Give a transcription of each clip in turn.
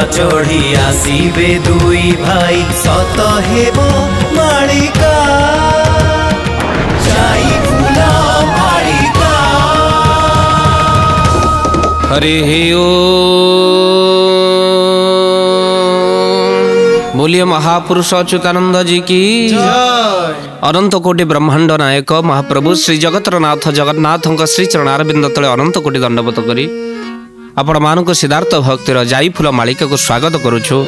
चढ़ी आसीबे दुई भाई सत हेबो मालिका जाई फूल मालिका। हरे ओ बोलिए महापुरुष अच्युतानंद जी की अनंत कोटि ब्रह्मांड नायक महाप्रभु श्री जगतरनाथ जगन्नाथ श्री चरणारविंद तले अनंत कोटि दंडवत करी आपण मानक सिद्धार्थ भक्तिर जाई फूल मालिका को स्वागत करुछु।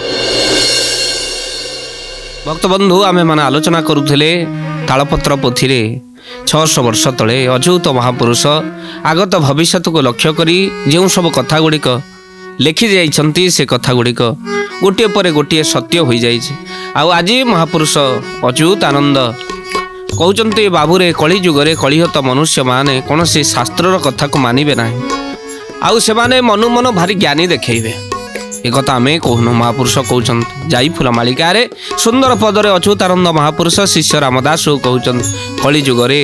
भक्त बंधु आमे माने आलोचना करुथिले तालपत्र पोथी 600 वर्ष तले अच्युत महापुरुष आगत भविष्य को लक्ष्य करी जो सब कथा गुड़िक लिखि जाइछंती से कथा गुड़िक गोटे पर गोटे सत्य हो जाए। आज महापुरुष अच्युत आनंद कहते बाबूरे कली जुगरे कलिहत मनुष्य माने कौन से शास्त्र कथा को मानिबे ना आउ से माने मनु मन भारी ज्ञानी देखेबे एक कथा आमे कहूनु। महापुरुष कहते जाई फूल मालिका रे सुंदर पदरे अच्युतानंद महापुरुष शिष्य रामदास कहते कली जुगरे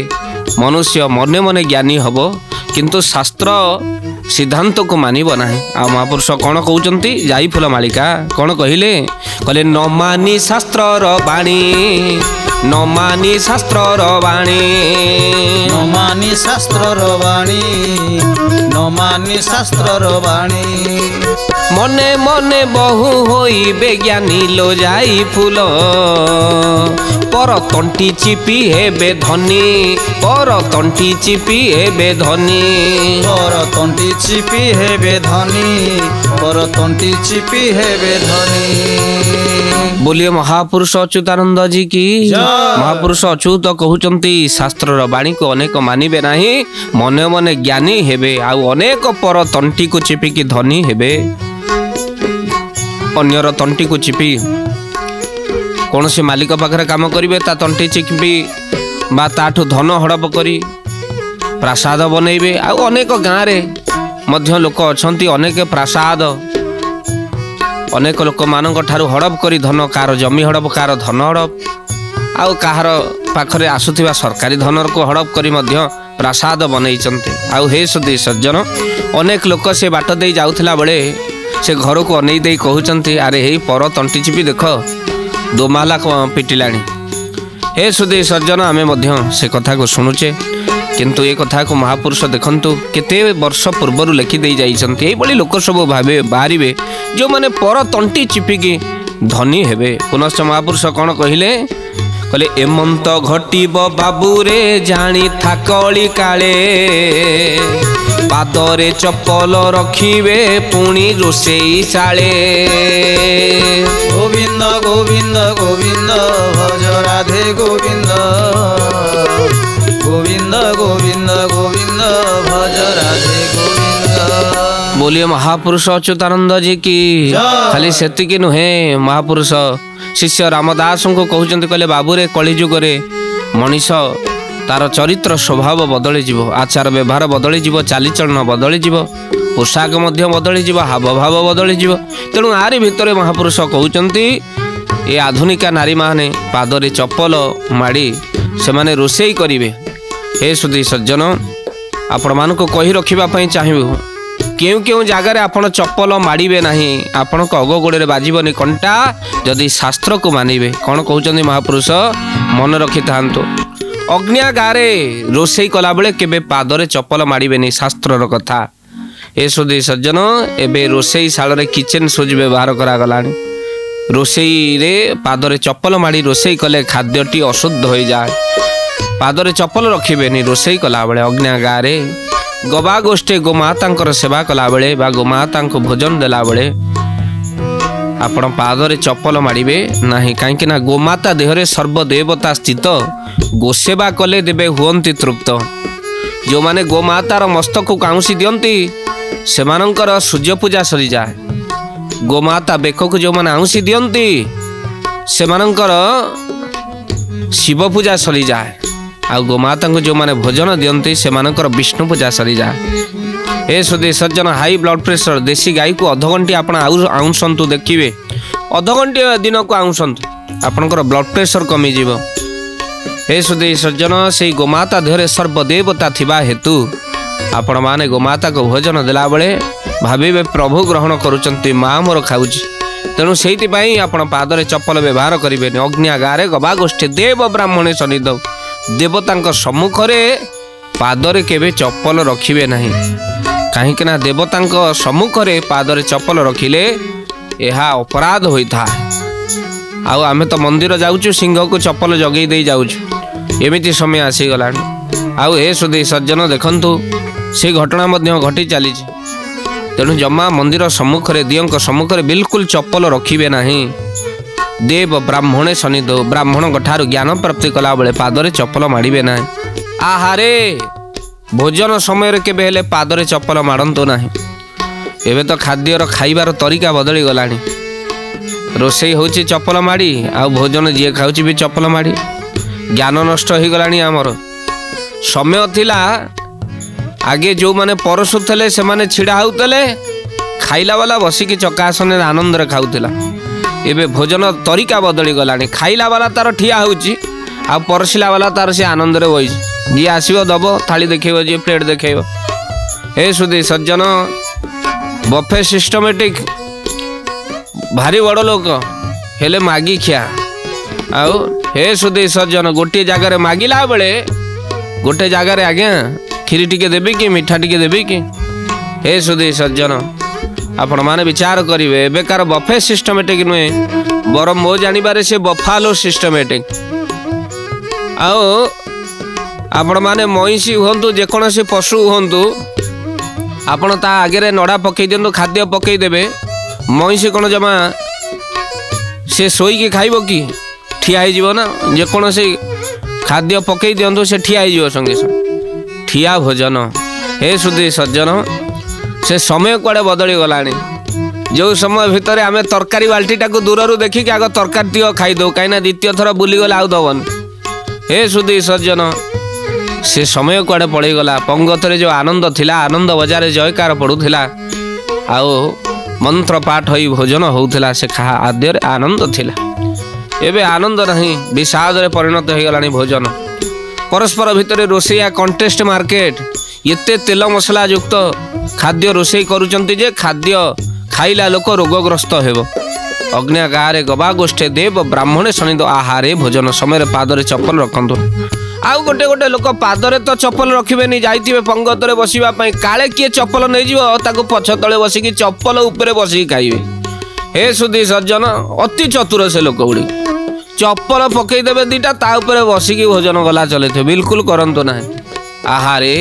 मनुष्य मने मने ज्ञानी हबो किंतु शास्त्र सिद्धांत को मानिब ना। आ महापुरुष कौन कहते जाई फूल मालिका कौन कहले कहले न मानी शास्त्र बाणी न मानी शास्त्र बाणी न मानी शास्त्र बाणी न मानी शास्त्र बाणी मने मने बहु होई बेज्ञानी लो जाई फूल पर तंटी चिपी हेबे धनी पर तंटी चिपी हेबे धनी पर तंटी चिपी हेबे धनी पर तंटी चिपी हेबे धनी। बोलिए महापुरुष अच्युतानंद जी की महापुरुष अच्युत कहते शास्त्र बाणी को अनेक मानिबे नाही मने मने ज्ञानी हेबे आउ अनेक पर तंटी को चिपिकी धनी हेबे। अन्यर तंटी को चिपी कौन से मालिक पाखरे काम करिवे ता तंटी चिपी बा ताठू धन हड़प करी प्रासाद बनइबे आउ अनेक गाँव रे मध्य लोक अछंती अनेक प्रासाद अनेक लोक मानक ठारू हड़प करी धन कार जमी हड़प कार धन हड़प आउ कहार पाखरे आसुथिबा सरकारी धन को हड़प करी मध्य प्रासाद बनइचंते। आउ हे सुधी सज्जन अनेक लोक से बाट दे जाउथला बेले से घर को अनै दे कहउचंती अरे हे पर तंटी चिपी देख दोमाला पिटिलाणी। हे सुधी सज्जन आमे मध्य से कथा को शुणुचे किंतु ये कथा को महापुरुष देखंतु केते वर्ष पूर्व लिखि दे जाइछंती एई बली लोक सब भाबे बाहरिबे जो माने पर तंटी चिपिकी धनी हेबे। पुनश्च महापुरुष कौन कहले कहले एमंत घटिब बाबूरे जानी थाकली काले पादरे चप्पल रखिबे पुणी रोसेई शाले गोविंद गोविंद गोविंद भज राधे गोविंद गोविंद गोविंद गोविंद भज राधे गोविंद। बोलिए महापुरुष अच्युतानंद जी की खाली सेतिकी नुहे महापुरुष शिष्य रामदास को कहते कहले बाबूरे कलिजुगरे मनीष तार चरित्र स्वभाव बदली जीव आचार व्यवहार बदली जीव चालीचलन बदली जीव पोशाक मध्य बदली जीव हाव भाव बदली जीव तेणु आरी भितर महापुरुष कहते ये आधुनिका नारी माने पादरे चप्पल माड़ी से माने रोषेई करिवे। हे सुधी सज्जन आपण मानक कही रखिबा चाहिए केउ केउ जगार आपण चप्पल माड़े ना आपण अग गोड़े बाजबनी कंटा जदि शास्त्र को मानिबे। कौन कहते महापुरुष मन रखि था अग्निया गारे रोषेई कला बेले केबे पादरे चप्पल माड़े शास्त्र कथा। ए सुधी सज्जन एबे रोषेई शाल रे किचेन सुज व्यवहार करागलानी रोषेई रे पादरे चप्पल माड़ी रोषेई कले खाद्यटी अशुद्ध हो जाए पादरे चप्पल रखिबेनी रोषेई कला बेले। अग्निया गारे गवा गोष्ठी गोमाता सेवा कला बेले बा गोमाता भोजन देला बेले आपण पादरे चप्पल माड़े ना कहीं गोमाता देहरे सर्वदेवता स्थित गोसेवा कले देवे हुअंती तृप्त। जो माने गोमातार मस्तक को काउंसी दियंती सेमानंकर सूर्य पूजा सरी जाए गोमाता बेक को जो माने आउंसी दियंती सेमानंकर शिव पूजा सरी जाए आ गोमाता को जो माने भोजन दियंती सेमानंकर विष्णु पूजा सरी जाए। ए सुधी सज्जन हाई ब्लड प्रेशर देसी गाई को अध घंटे आप आउंसतु देखिए अध घंटे दिन को आउंसतु आपनकर ब्लड प्रेशर कमी जीव। ए सुधी सज्जन से गोमाता देहरे सर्वदेवता थिबा हेतु आपण माने गोमाता को भोजन देला बेले भाविबे प्रभु ग्रहण करुचंती माँ मोर खाऊची ତେଣୁ ସେଇଥିପାଇଁ ଆପଣ ପାଦରେ ଚପଲ ବ୍ୟବହାର କରିବେନି। ଅଗ୍ନିଆଗାରେ ଗବା ଗୋଷ୍ଠୀ ଦେବ ବ୍ରାହ୍ମଣେ ସନ୍ନିଧୌ, ଦେବତାଙ୍କ ସମ୍ମୁଖରେ ପାଦରେ କେବେ ଚପଲ ରଖିବେ ନାହିଁ। କାହିଁକି ନା ଦେବତାଙ୍କ ସମ୍ମୁଖରେ ପାଦରେ ଚପଲ ରଖିଲେ ଏହା ଅପରାଧ ହୋଇଥାଏ। ଆଉ ଆମେ ତ ମନ୍ଦିର ଯାଉଛୁ, ସିଂହକୁ ଚପଲ ଜଗେଇ ଦେଇ ଯାଉଛୁ, ଏମିତି ସମୟ ଆସିଗଲାଣି। ଆଉ ଏ ସୁଧୀ ସଜ୍ଜନ ଦେଖନ୍ତୁ, ସେ ଘଟଣା ମଧ୍ୟ ଘଟି ଚାଲିଛି। ତେଣୁ ଜମା ମନ୍ଦିର ସମ୍ମୁଖରେ, ଦିଅଙ୍କ ସମ୍ମୁଖରେ ବିଲକୁଲ ଚପଲ ରଖିବେ ନାହିଁ। ଦେବ ବ୍ରାହ୍ମଣେ ସନ୍ନିଧୌ, ବ୍ରାହ୍ମଣଙ୍କ ଠାରୁ ଜ୍ଞାନ ପ୍ରାପ୍ତି କଲାବେଳେ ପାଦରେ ଚପଲ ମାଡ଼ିବେ ନାହିଁ। ଆହାରେ ଭୋଜନ ସମୟରେ କେବେ ହେଲେ ପାଦରେ ଚପଲ ମାଡ଼ନ୍ତୁ ନାହିଁ। ଏବେ ତ ଖାଦ୍ୟର ଖାଇବାର ତରିକା ବଦଳି ଗଲାଣି। ରୋଷେଇ ହେଉଛି ଚପଲ ମାଡ଼ି, ଆଉ ଭୋଜନ ଯିଏ ଖାଉଛି ବି ଚପଲ ମାଡ଼ି। ଜ୍ଞାନ ନଷ୍ଟ ହୋଇଗଲାଣି ଆମର। ସମୟ ଥିଲା ଆଗେ ଯେଉଁମାନେ ପରସୁଥିଲେ ସେମାନେ ଛିଡ଼ା ହେଉଥିଲେ, ଖାଇଲା ବାଲା ବସିକି ଚକାଆସନରେ ଆନନ୍ଦରେ ଖାଉଥିଲା। ଏବେ ଭୋଜନ ତରିକା ବଦଳି ଗଲାଣି। ଖାଇଲା ବାଲା ତାର ଠିଆ ହେଉଛି, ଆଉ ପରସିଲା ବାଲା ତାର ସେ ଆନନ୍ଦରେ ବଇଛି। ଯିଏ ଆସିବ ଦବ, ଥାଳି ଦେଖେଇବ, ଯିଏ ପ୍ଲେଟ୍ ଦେଖେଇବ। ଏ ସୁଧୀ ସଜ୍ଜନ, ବଫେ ସିଷ୍ଟମେଟିକ୍, ଭାରି ବଡ଼ ଲୋକ ହେଲେ ମାଗି ଖିଆ। ଆଉ ହେ ସୁଧୀ ସଜ୍ଜନ, ଗୋଟିଏ ଜାଗାରେ ମାଗିଲା ବେଳେ ଗୋଟେ ଜାଗାରେ ଆଜ୍ଞା କ୍ଷୀରି ଟିକେ ଦେବି କି, ମିଠା ଟିକେ ଦେବି କି? ହେ ସୁଧୀ ସଜ୍ଜନ, ଆପଣମାନେ ବିଚାର କରିବେ। ଏବେକାର ବଫେ ସିଷ୍ଟମେଟିକ୍ ନୁହେଁ, ବରଂ ମୋ ଜାଣିବାରେ ସେ ବଫାଲୋ ସିଷ୍ଟମେଟିକ୍। ଆଉ ଆପଣମାନେ ମଇଁଷି ହୁଅନ୍ତୁ, ଯେକୌଣସି ପଶୁ ହୁଅନ୍ତୁ, ଆପଣ ତା ଆଗରେ ନଡ଼ା ପକାଇ ଦିଅନ୍ତୁ, ଖାଦ୍ୟ ପକାଇ ଦେବେ। ମଇଁଷି କ'ଣ ଜମା ସେ ଶୋଇକି ଖାଇବ କି? ଠିଆ ହେଇଯିବ ନା। ଯେକୌଣସି ଖାଦ୍ୟ ପକାଇ ଦିଅନ୍ତୁ, ସେ ଠିଆ ହେଇଯିବ ସଙ୍ଗେ ସଙ୍ଗେ। ଠିଆ ଭୋଜନ। ହେ ସୁଧୀ ସଜ୍ଜନ, ସେ ସମୟ କୁଆଡ଼େ ବଦଳି ଗଲାଣି। ଯେଉଁ ସମୟ ଭିତରେ ଆମେ ତରକାରୀ ବାଲ୍ଟିଟାକୁ ଦୂରରୁ ଦେଖିକି ଆଗ ତରକାରୀଟିକ ଖାଇଦେଉ, କାହିଁକିନା ଦ୍ୱିତୀୟ ଥର ବୁଲିଗଲେ ଆଉ ଦେବନି। ହେ ସୁଧୀ ସଜ୍ଜନ, ସେ ସମୟ କୁଆଡ଼େ ପଳେଇଗଲା। ପଙ୍ଗତରେ ଯେଉଁ ଆନନ୍ଦ ଥିଲା, ଆନନ୍ଦ ବଜାରରେ ଜୟକାର ପଡ଼ୁଥିଲା, ଆଉ ମନ୍ତ୍ର ପାଠ ହୋଇ ଭୋଜନ ହେଉଥିଲା, ସେ ଖାଦ୍ୟରେ ଆନନ୍ଦ ଥିଲା। ଏବେ ଆନନ୍ଦ ନାହିଁ, ବିଷାଦରେ ପରିଣତ ହୋଇଗଲାଣି ଭୋଜନ। ପରସ୍ପର ଭିତରେ ରୋଷେଇଆ କଣ୍ଟେଷ୍ଟ ମାର୍କେଟ। ଏତେ ତେଲ ମସଲା ଯୁକ୍ତ ଖାଦ୍ୟ ରୋଷେଇ କରୁଛନ୍ତି ଯେ ଖାଦ୍ୟ ଖାଇଲା ଲୋକ ରୋଗଗ୍ରସ୍ତ ହେବ। ଅଗ୍ନିଆଗାରେ ଗବା ଗୋଷ୍ଠୀ ଦେବ ବ୍ରାହ୍ମଣେ ସନ୍ନିଧୌ, ଆହାରେ ଭୋଜନ ସମୟରେ ପାଦରେ ଚପଲ ରଖନ୍ତୁ। ଆଉ ଗୋଟେ ଗୋଟେ ଲୋକ ପାଦରେ ତ ଚପଲ ରଖିବେନି, ଯାଇଥିବେ ପଙ୍ଗତରେ ବସିବା ପାଇଁ, କାଳେ କିଏ ଚପଲ ନେଇଯିବ, ତାକୁ ପଛ ତଳେ ବସିକି ଚପଲ ଉପରେ ବସିକି ଖାଇବେ। ହେ ସୁଧୀ ସଜ୍ଜନ, ଅତି ଚତୁର ସେ ଲୋକ ଗୁଡ଼ିକ। ଚପଲ ପକେଇଦେବେ ଦିଟା, ତା ଉପରେ ବସିକି ଭୋଜନ ଗଲା ଚଲେଇଥିବେ। ବିଲକୁଲ କରନ୍ତୁ ନାହିଁ। ଆହାରେ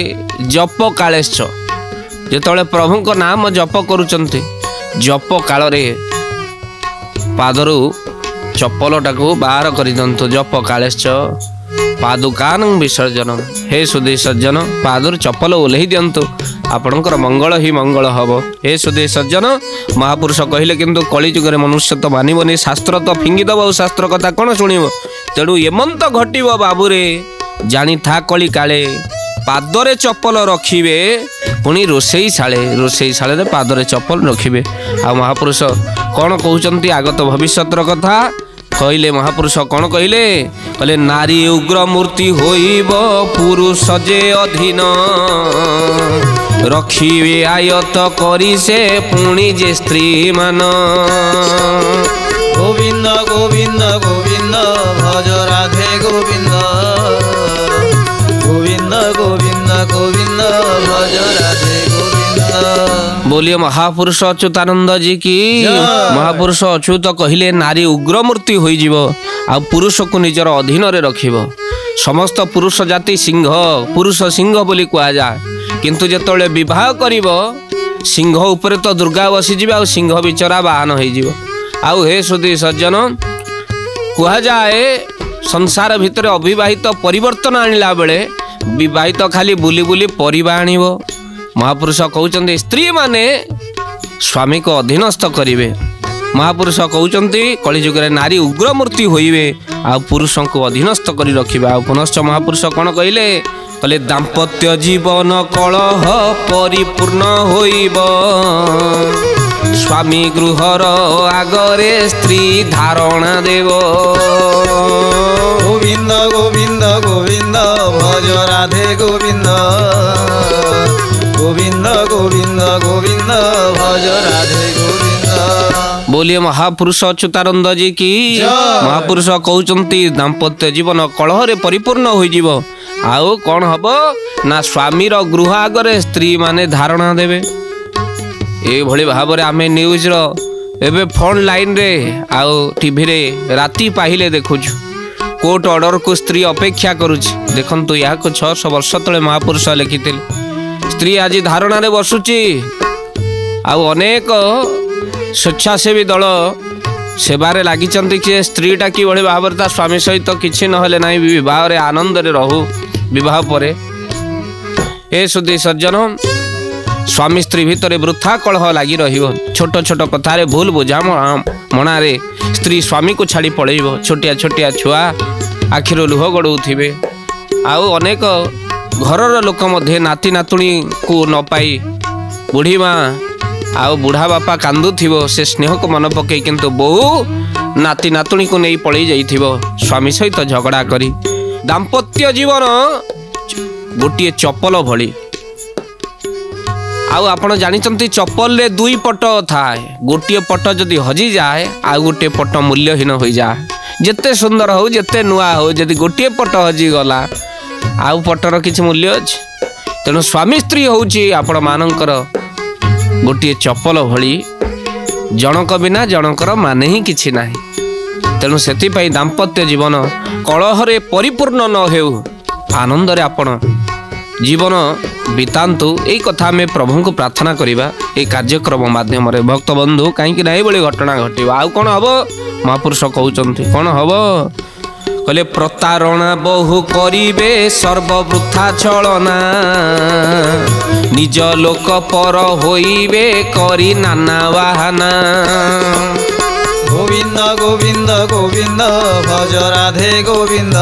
ଜପ କାଳେଶ୍ଚ, ଯେତେବେଳେ ପ୍ରଭୁଙ୍କ ନାମ ଜପ କରୁଛନ୍ତି, ଜପ କାଳରେ ପାଦରୁ ଚପଲଟାକୁ ବାହାର କରିଦିଅନ୍ତୁ। ଜପ କାଳେଶ୍ଚ ପାଦୁକାନ ବିସର୍ଜନ। ହେ ସୁଧୀ ସଜ୍ଜନ, ପାଦରୁ ଚପଲ ଓହ୍ଲେଇ ଦିଅନ୍ତୁ, ଆପଣଙ୍କର ମଙ୍ଗଳ ହିଁ ମଙ୍ଗଳ ହେବ। ହେ ସୁଧୀ ସଜ୍ଜନ, ମହାପୁରୁଷ କହିଲେ କିନ୍ତୁ କଳିଯୁଗରେ ମନୁଷ୍ୟ ତ ମାନିବନି, ଶାସ୍ତ୍ର ତ ଫିଙ୍ଗିଦେବ, ଆଉ ଶାସ୍ତ୍ର କଥା କ'ଣ ଶୁଣିବ? ତେଣୁ ଏମନ୍ତ ଘଟିବ ବାବୁରେ, ଜାଣିଥା କଳି କାଳେ, ପାଦରେ ଚପଲ ରଖିବେ, ପୁଣି ରୋଷେଇ ଶାଳରେ ପାଦରେ ଚପଲ ରଖିବେ। ଆଉ ମହାପୁରୁଷ କ'ଣ କହୁଛନ୍ତି ଆଗତ ଭବିଷ୍ୟତର କଥା କହିଲେ। ମହାପୁରୁଷ କ'ଣ କହିଲେ? କହିଲେ ନାରୀ ଉଗ୍ର ମୂର୍ତ୍ତି ହୋଇବ, ପୁରୁଷ ଯେ ଅଧୀନ, ରଖିବେ ଆୟତ କରି ସେ ପୁଣି ଯେ ସ୍ତ୍ରୀ ମାନ। ଗୋବିନ୍ଦ ଗୋବିନ୍ଦ ଗୋବିନ୍ଦ ଭଜ ରାଧେ ଗୋବିନ୍ଦ, ଗୋବିନ୍ଦ ଗୋବିନ୍ଦ ଗୋବିନ୍ଦ ଭଜ ରାଧେ ଗୋବିନ୍ଦ। बोलिए महापुरुष अच्युतानंद जी की। महापुरुष अच्युत कहले नारी उग्रमूर्ति हो पुरुष को निजर अधीन रे रखिब। समस्त पुरुष जाति सिंह, पुरुष सिंह बोली कह जाए, किंतु जेतोले विवाह करिब सिंह उपरे तो दुर्गा बसीजी आ सिंह बिचरा बाहन हो। हे सुधी सज्जन कह जाए संसार भितर अविवाहित परिवर्तन आणला बेले विवाहित खाली बुली बुली परिबा आनिबो। महापुरुष कहउचंती स्त्री माने स्वामी को अधीनस्थ करिवे। महापुरुष कहउचंती कलिजुग रे नारी उग्रमूर्ति होइबे आ पुरुष को अधीनस्थ करी रखिबा। आ पुनश्च महापुरुष कोन कहिले कले दाम्पत्य जीवन कलह परिपूर्ण होइबो। स्वामी गृहर आगरे स्त्री धारणा देवो। गोविंद गोविंद गोविंद भज राधे गोविंद, गोविंद गोविंद गोविंद भज राधे गोविंद। बोलिए महापुरुष अच्युतानंद जी की। महापुरुष कहउचंती दाम्पत्य जीवन कलह परिपूर्ण होइजिव। आउ कौन हम ना स्वामीर गृह आगरे स्त्री माने धारणा देवे। ये भाव में आम न्यूज एवं फोन लाइन रे आउ टीवी रे राति पाहिले देखुछु कोर्ट ऑर्डर को स्त्री अपेक्षा करुछि। देखंतु या को 600 वर्ष तले महापुरुष लिखिथिले स्त्री आज धारणा रे बसुची। आउ अनेक स्वेच्छासेवी दल सेवारे लागिचंती कि स्त्रीटा कि भली भाव ता स्वामी सहित किछि नहले नाही विवाह रे आनंद रे रहू। विवाह परे ए सुधी सज्जन स्वामी स्त्री भितर वृथा कलह लगी रहिबो। छोट छोट कथारे भूल बुझा मणारे स्त्री स्वामी को छाड़ी पळेइबो। छोटिया छोटिया छुआ आखिरो लुह गड़ौथिबे। आउ अनेक घरर लोक मध्ये नाती नातुणी को न पाई बुढ़ी माँ आउ बुढ़ा बापा कांदुथिबो। से स्नेह को मन पकई किंतु बहु नाती नातुणी को नहीं पळेइ जाइथिबो स्वामी सहित झगड़ा करी। दाम्पत्य जीवन गोटे चपल भली। आउ आपण जानिचंती चप्पल रे दुई पट थाए। गोटे पट जदि हजि जाए आउ गोटे पट मूल्यहीन हो जाए। जेते सुंदर हो जेते नुआ हो जदि गोटे पट हजि गला आउ पटर किछि मूल्य अछि। तेणु स्वामी स्त्री होउची आपण मानकर गोटे चप्पल भली। जनक बिना जनकर माने ही किछि नाही। तेणु सेति पई दाम्पत्य जीवन कलह रे परिपूर्ण न हेउ आनंद रे आपण जीवन बितांतु। यही कथा में प्रभु को प्रार्थना करिबा ए कार्यक्रम माध्यम रे भक्त बंधु कहीं ना ये घटना घटवा। आउ कौन हम महापुरुष कहउचंती कौन हम कहले प्रतारणा बहु करिबे सर्ववृथा छलना निज लोक पर होइबे करी नाना बाहाना। गोविंद गोविंद गोविंद भज राधे गोविंद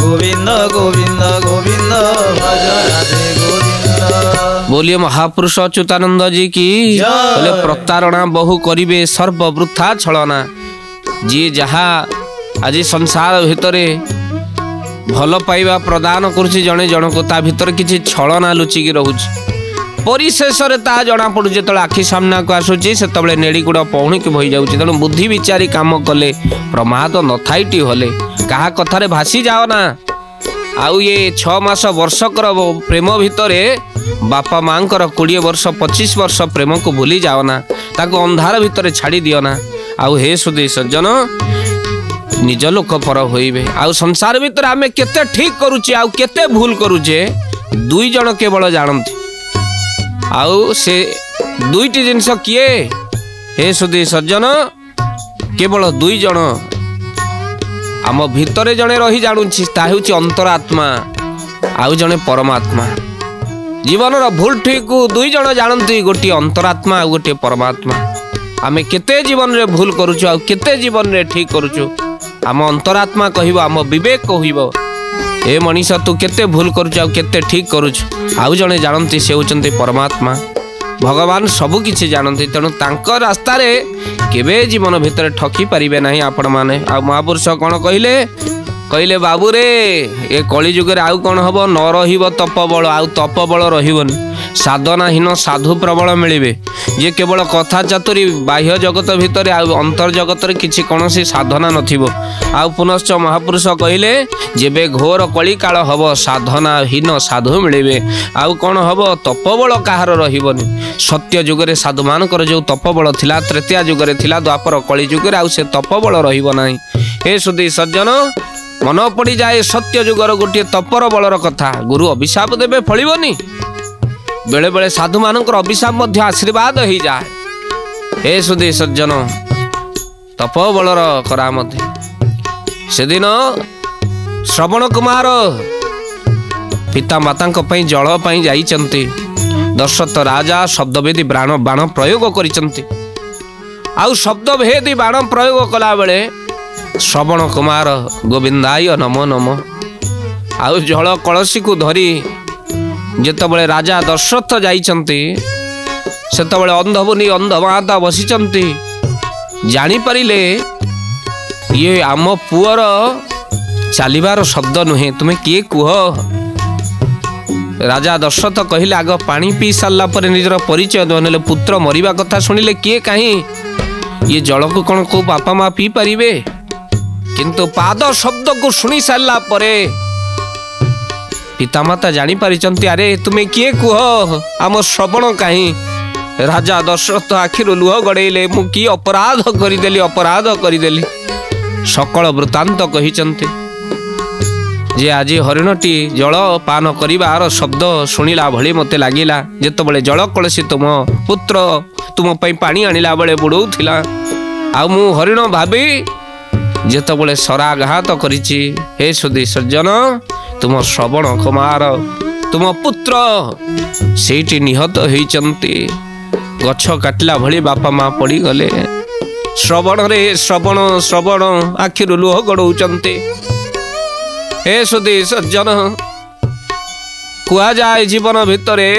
गोविंद गोविंद गोविंद भज राधे गोविंद। बोलिए महापुरुष अच्युतानंद जी की। बोले प्रतारणा बहु करिबे सर्ववृथा छलना। जी जहा आज संसार भितरे भल पाइबा प्रदान करुछि जने जनक ता भितर किछि छलना लुचिकी रहुछि। परिशेष रे ता जना पड़ु जेतले आखि सामना को आसुछि सेतबेले नेड़ी गुड़ पौणी के भई जाउछि। तेणु बुद्धि विचारी काम कले प्रमाद न थाइटी हले कहा कथारे भासी जाओ ना। आउ ये 6 मास वर्षकर प्रेम भितरे बापा माँ 20 वर्ष 25 वर्ष प्रेम को भूली जाओ ना। ताको अंधार भितरे छाड़ी दियो ना। आउ हे सुधी सज्जन निज लोक पर होइबे। आउ संसार भितर आमे केते ठीक करूचे आउ केते भूल करूचे दुई जन केवल जानती। आउ से दुईटी जिनस किए हे सुधी सज्जन केवल दुई जन आम भितरे जने रही जानुछि ता हेउछि अंतरात्मा आउ जने परमात्मा। जीवन भूल ठीक को दुई जन जानती गोटे अंतरात्मा आउ गोटे परमात्मा। आमे केते जीवन रे भूल करूछु आउ केते जीवन रे ठीक करूछु आम अंतरात्मा कहिबो आम विवेक कहिबो ए मनीष तू केते भूल करूछु आउ केते ठीक करूछु आउ जने जानती से होचंती परमात्मा। भगवान सबु किछि जानती। तेणु तांकर रास्ता रे केबे जीवन भितर ठकी पारिबे नाही आपण माने। आ महापुरुष कोन कहिले कहले बाबू रे ए कली जुग रे आउ कोन हबो न रहिबो तप बल आउ तप बल रहिबोनी। साधनाहीन साधु प्रबल मिलिबे जे केवल कथा चातुरी बाह्य जगत भितर आउ अंतर जगत रे किछि कोनोसी साधना नथिबो। आउ पुनश्च महापुरुष कहिले जेबे घोर कली काल हबो साधनाहीन साधु मिलिबे आउ कोन हबो तप बल काहार रहिबोनी। सत्य जुग रे साधु मानकर जो तप बल थिला तृतीय जुग रे थिला द्वापर कली जुग रे आउ से तप बल रहिबो नाही। हे सुधी सज्जन मन पड़ी जाए सत्य जुगर गोटे तपर बलर कथा। गुरु अभिशाप देवे फलिबनी बेले बेले साधु मानकर अभिशाप मध्य आशीर्वाद हो जाए। हे सुधी सज्जन तप बलर करा मध्य से दिन श्रवण कुमार पिता माता जल पाई जाइचंती। दशरथ राजा शब्दभेदी बाण प्रयोग करिचंती। आउ शब्दभेदी बाण प्रयोग कला बेले श्रवण कुमार गोविंदाय नमो नमो आउ जल कलसी को धरी जेतबले राजा दशरथ जाइचंती सेतबले अंधमुनि अंधमाता बसिचंती। जानी परिले ये आम पुअर चलिबार शब्द नुहे तुमे किए कुह। राजा दशरथ कहले आग पानी पी सारा पर निजर परिचय दे पुत्र मरिबा कथा शुणिले किए कहीं ये जल को कौन को बापा माँ पी पारे किंतु पाद शब्द को शुणी सारा पर पितामाता जानी पारिचंती अरे तुम्हें किए कुह आम श्रवण कहीं राजा दशरथ आखिर लुह गड़ेले मु कि अपराध करदेली सकल वृत्तांत कहिचंती जे आज हरिणटी जल पान करिबार शब्द शुणिला भली मते लागिला जेतबेले जल कलसी तुम पुत्र तुम पई पानी आनिला बेले बुड़ौथिला आ मु हरिण भाबी जेतबेले सराघात करिछि हे सुधी सज्जन तुम श्रवण कुमार तुम पुत्र सेठी निहत होइचंती गछ काटला भली बापा माँ पड़ी गले श्रवण रे श्रवण श्रवण आखिर लुह गड़ौचंती हे सुधी सज्जन कुआ जाए जीवन भितरे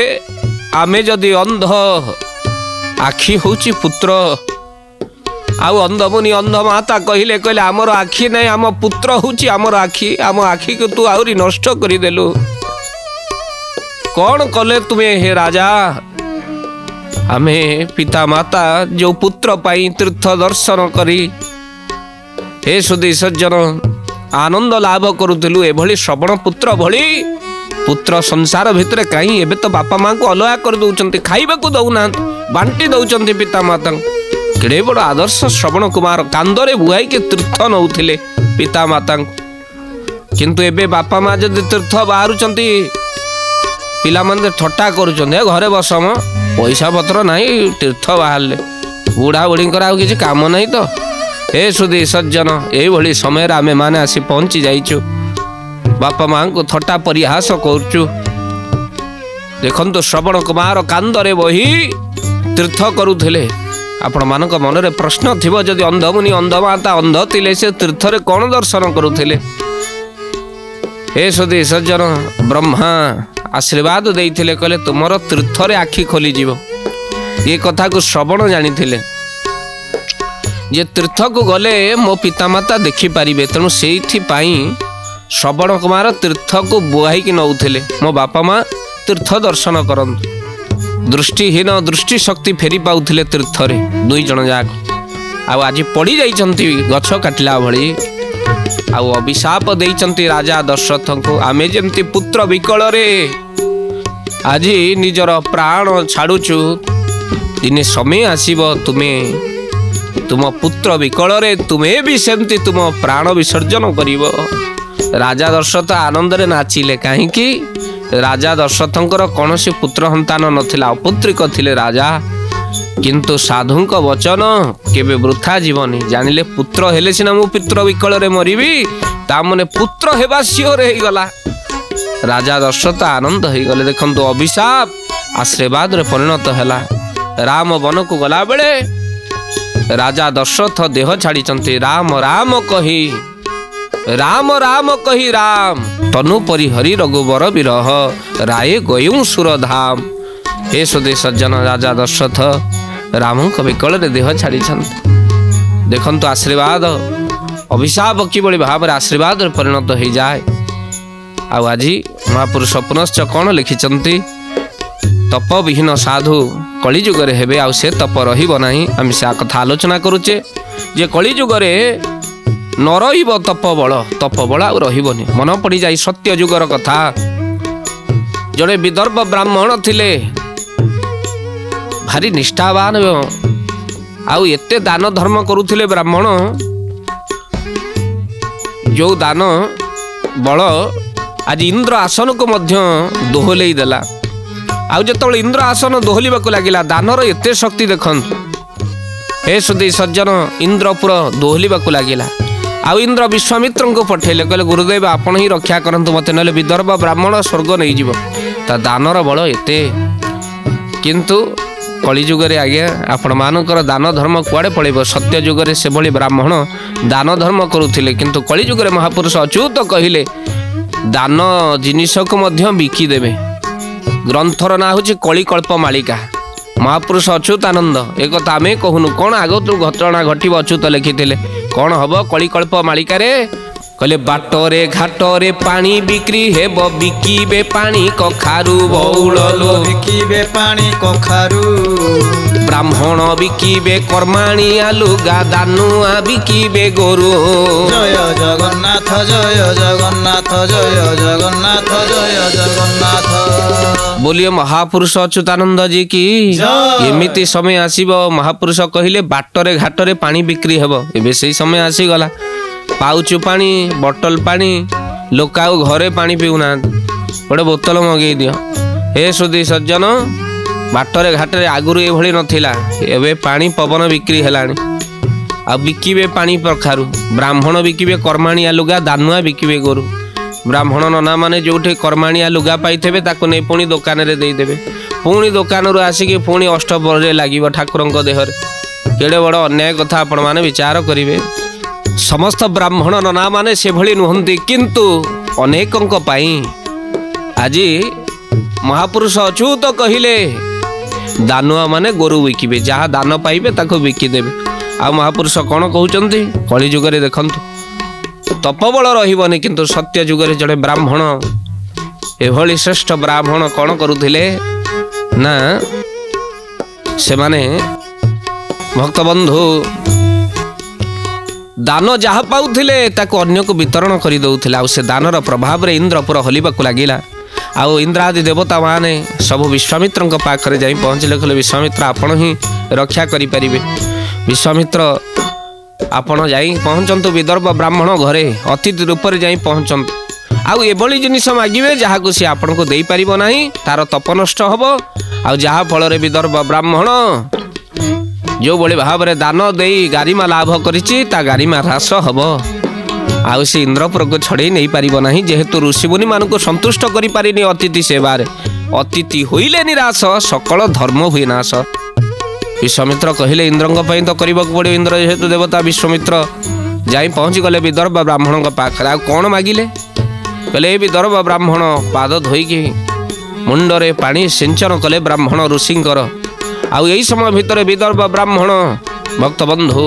आमे जदि अंध आखि होची पुत्र आउ अंध मुनि अंध माता कहले कहले आमर आखि नहीं आम पुत्र होची आमर आखि आम आखि को तू आहुरी नष्ट करिदेलु कौन कले तुम्हें हे राजा आमे पिता माता जो पुत्र पाई तीर्थ दर्शन करी हे सुधी सज्जन आनंद लाभ करुलु एभली श्रवण पुत्र भली पुत्र संसार भितर कहीं एबे तो बापा माँ को अलगा कर दौरान खाइबा को दौना बांटी दौरान पिता माता केड़े बड़ आदर्श श्रवण कुमार कांदरे बुआई के तीर्थ नौथिले पिता माता किंतु एबे बापा माँ जदि तीर्थ बाहरुचंती पिला माने ठट्टा करुचंती घरे बसम पैसा पत्र नहीं तीर्थ बाहर बुढ़ा बुढ़ी किसी काम नहीं तो हे सुधी सज्जन यही समय आमे माने आसी पहुंची जाइचु बापा माँ को थट्टा परिहास करचु देखंतु श्रवण कुमार कांदरे बही तीर्थ करुथिले आपण मानक मन रे प्रश्न थिबो जदि अंध मुनि अंध माता अंध थिले से तीर्थ रे कोन दर्शन करुथिले हे सुधी सज्जन ब्रह्मा आशीर्वाद देइथिले कहले तुमर तीर्थ रे आखि खोली जीवो ये कथा को श्रवण जानी थिले जे तीर्थ को गले मो पितामाता देखी पारिबे तेणु सेठी पाई श्रवण कुमार तीर्थ को बुआई कि नौथिले मो बापा माँ तीर्थ दर्शन करन दृष्टिहीन दृष्टि शक्ति फेरी पाउथिले तीर्थ रे दुई जन जाक आज पड़ी जाइचंती गछ काटिला भली आ अभिशाप देइचंती राजा दशरथ को आमे जेमती पुत्र विकल रे आज निजर प्राण छाड़ुचु दिने समय आसीबो तुम्हें तुम पुत्र विकल रे तुम्हें भी सेमती तुम प्राण विसर्जन करिवो राजा दशरथ आनंद रे नाचिले कहीं राजा दशरथंकर कौन सी पुत्र संतान नथिला अपुत्रिक थिले राजा किंतु साधुंक वचन केबे वृथा जीवनी जानिले पुत्र हेले सिना मु पुत्र विकल रे मरिबी ता मने पुत्र हेबा सियोर हे गला राजा दशरथ आनंद हे गले देखंतु अभिशाप आशीर्वाद रे परिणत हैला राम वन को गला बेले राजा दशरथ देह छाड़ी राम राम कही राम तनु परिहरी रघुबर विरह राय गयु सुरधाम हे सुधी सज्जन राजा दशरथ राम विकल देह छाड़ी देखंतु आशीर्वाद अभिशाप किभली भाव आशीर्वाद परिणत हो जाए आज महापुरुष पुनश्च कौन लिखिंट तप विहीन साधु कलिजुगे हेबे आ से तप रहिबो नाही आम से कथा आलोचना करुचे जे कलिजुगे न रहिबो तप बल आ रहिबोनी मन पड़ी जाई सत्य जुगर कथा जड़े विदर्भ ब्राह्मण थिले भारी निष्ठावान आउ एते दान धर्म करुथिले ब्राह्मण जो दान बल आज इंद्र आसन को मध्य दोहलई देला आउ जो इंद्र आसन दोहलिबा को लागिला दानर एते शक्ति देखन हे सुधी सज्जन इंद्रपुर दोहलिबा को लागिला आउ इंद्र विश्वामित्र को पठेले कहले गुरुदेव आपण ही रक्षा करंतु मते नले विदर्भ ब्राह्मण स्वर्ग नहीं जीव ता दानर बल एते किंतु कली जुगरे आगे आपण मानकर दान धर्म कुआडे पळेबो सत्य जुगरे से भली ब्राह्मण दान धर्म करुथिले किंतु कली जुगरे महापुरुष अच्युत कहिले दान जिनिस को मध्य बिकी देबे ग्रंथर ना हूँ कलिकल्प मालिका महापुरुष अच्युतानंद एक आमे कहूनु कौन आग तू घटना घटव अच्युत लिखी कौन हम कलिकल्प मालिका कहले बाटरे घाटरे पानी बिक्री हेब बिकिबे पानी कखारू बौल लो बिकिबे पानी कखारू ब्राह्मण बिकिबे कर्माणिया लुगा दानुआ बिकिबे गोरु जय जगन्नाथ जय जगन्नाथ जय जगन्नाथ जय जगन्नाथ बोलिए महापुरुष अच्युतानंद जी की एमिति समय आसीबो महापुरुष कहिले बाटरे घाटरे पानी बिक्री हेब एबे सेही समय आसी गला पाउच पानी बॉटल पानी लोक आउ घरे पानी पीऊना गोटे बोतल मगेई दियो हे सुधी सज्जन बाटरे घाटरे आगुरी एभली नथिला एबे पानी पवन बिक्री हेलानी आ बिकिबे पानी प्रखारू ब्राह्मण बिकिबे कर्माणिया लुगा दानुआ बिकिबे गोरु ब्राह्मण नना माने जोठे कर्माणिया लुगा पाइथेबे ताको नै पुणी दुकान रे देई देबे पुणी दुकान रु आसिके पुणी अष्टपहरे लागिबो ठाकुरंक देहरे केडे बड़ अन्याय कथा आपण माने विचार करिवे समस्त ब्राह्मण नना माने से भली नुहंती किंतु अनेकंक पाई आज महापुरुष अच्युत कहिले दानुआ माने गोरु बिकिबे जहाँ दान पाइबे ताको बिकी देबे आ महापुरुष कौन कहउचंती कली जुगरे देखंतु तपबल रहिबनी किंतु सत्य जुगरे जड़े ब्राह्मण एभली श्रेष्ठ ब्राह्मण कौन करुथिले ना से माने भक्त बंधु दान जहाँ पाउथिले ताको अन्य को वितरण करि दउथिले आ से दानर प्रभाव रे इंद्र पुर हलिबाकु लागिला आउ इंद्रादि देवता माने सब विश्वामित्र पाखरे जाई पहुँचले कहले विश्वामित्र आपण ही रक्षा करि परिबे विश्वामित्र आपण जाई पहुँचंतु विदर्भ ब्राह्मण घरे अतिथि रूप रे जाई पहुँचंतु आउ एभली जिनिस मागिबे जहाँ को सी आपण को देई परिबो नाही तार तप नष्ट हबो आउ जहाँ फल रे विदर्भ ब्राह्मण जो बड़ी भाव रे दान देई गारिमा लाभ करिछि ता गारिमा ह्रास हबो आउ से इंद्रपुर को छड़े नहीं पारिबो नाही जेहेतु ऋषिमुनि मान को संतुष्ट करि पारिनी अतिथि सेवारे अतिथि होइले निराश सकल धर्म हुए नाश विश्वामित्र कहिले इंद्रंग पई तो करिबाक पड़े इंद्र जेहेतु देवता विश्वामित्र जाई पहुँची गले विदर्भ ब्राह्मण पाखरे आ कौन मागिले कहले विदर्भ ब्राह्मण पाद धोईकी मुंडरे पानी सिंचन कले ब्राह्मण ऋषिंकर आउ यही समय भितर विदर्भ ब्राह्मण भक्त बंधु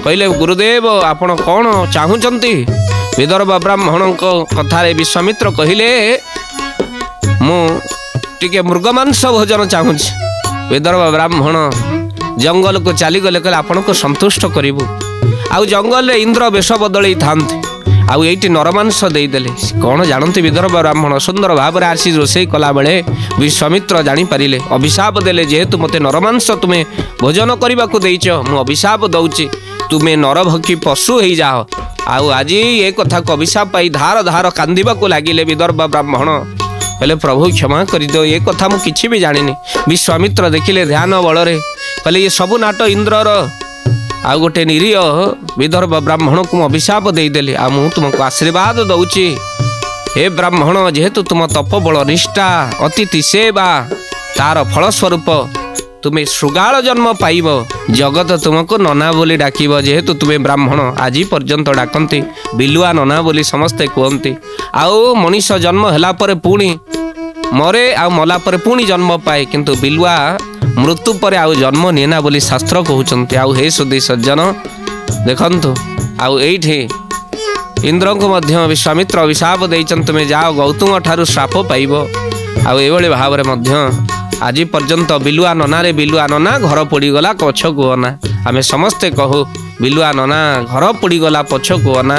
कहले गुरुदेव आपण कौन चाहूचंती विदर्भ ब्राह्मण कथारे विश्वामित्र कहिले मु टिके मृगमांस भोजन चाहूची विदर्भ ब्राह्मण जंगल को चली गले कहले आपण को संतुष्ट करिबु आउ जंगल रे इंद्र वेश बदलई थांते आउ एठी नरमांस देई देले कौन जानते विदर्भ ब्राह्मण सुंदर भाव रे आसी रोषेई कला बेले विश्वामित्र जानी पारिले अभिशाप देले जेहेतु मते नरमांस तुमे भोजन करबा को देइछ मु अभिशाप दउची तुमे नरभक्षी पशु हेई जाओ आउ आज ये कथा को अभिशाप पाई धार धार कांदिबा को लागिले विदर्भ ब्राह्मण कहले प्रभु क्षमा करि दो ये कथा मु किछि भी जानिनी विश्वामित्र देखिले ध्यान बल रे कहले ये सब नाट इंद्रर आ गोटे निरीह विदर्भ ब्राह्मण को अभिशाप देदेली आ मु तुमको आशीर्वाद दउची हे ब्राह्मण जेहेतु तुम तपबल निष्ठा अतिथि सेवा तार फलस्वरूप तुम्हें श्रृगाल जन्म पाइब जगत तुमको नना बोली डाकिब जेहेतु तुम्हें ब्राह्मण आज पर्यंत डाकती बिलुआ नना बोली समस्ते कहती आउ मनीष जन्म होला परे पुणी मरे आ मला परे पुणी जन्म पाए किंतु बिलुआ मृत्यु पर आउ जन्म निना बोली शास्त्र कहते आउ हे सुधी सज्जन देखंतु आउ एठी इंद्र को मध्य विश्वामित्र अभिशाप देइचन तुमे जाओ गौतम ठारू श्राप पाइब आउ एभली भाव रे मध्य आज पर्यंत बिलुआ नना रे बिलुआ नना घर पोड़ीगला पछ कुहना आमे समस्ते कहू बिलुआ नना घर पोड़ीगला पछ कुहना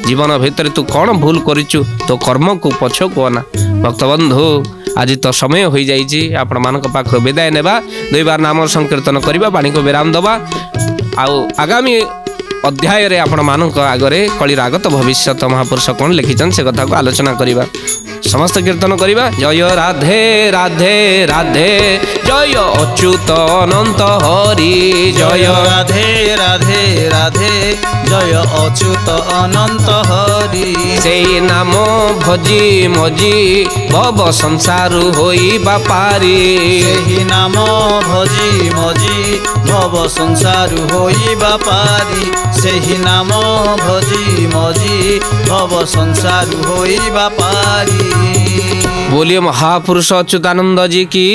जीवन भितर तू कौन भूल करिचु तो कर्म को पछ कुहना भक्त बंधु आज तो समय हो जाइए आपण मानक पाखर विदाय नेबा दुई बार नाम संकीर्तन करबा पानी को विराम दबा आउ आगामी अध्याय रे आपण मानक आगरे कलिरागत भविष्य महापुरुष कौन लिखिछन से कथा को आलोचना करिबा समस्त कीर्तन करिबा जय राधे राधे राधे जय अच्युत अनंत हरि जय राधे राधे राधे जय अच्युत अनंत हरि से नाम भजी मजी भव संसार होई बापारी सेहि नाम भजी मजी भव संसार होई बापारी सेहि नाम भजी मजी भव संसार होई बापारी बोलिए महापुरुष अच्युतानंद जी की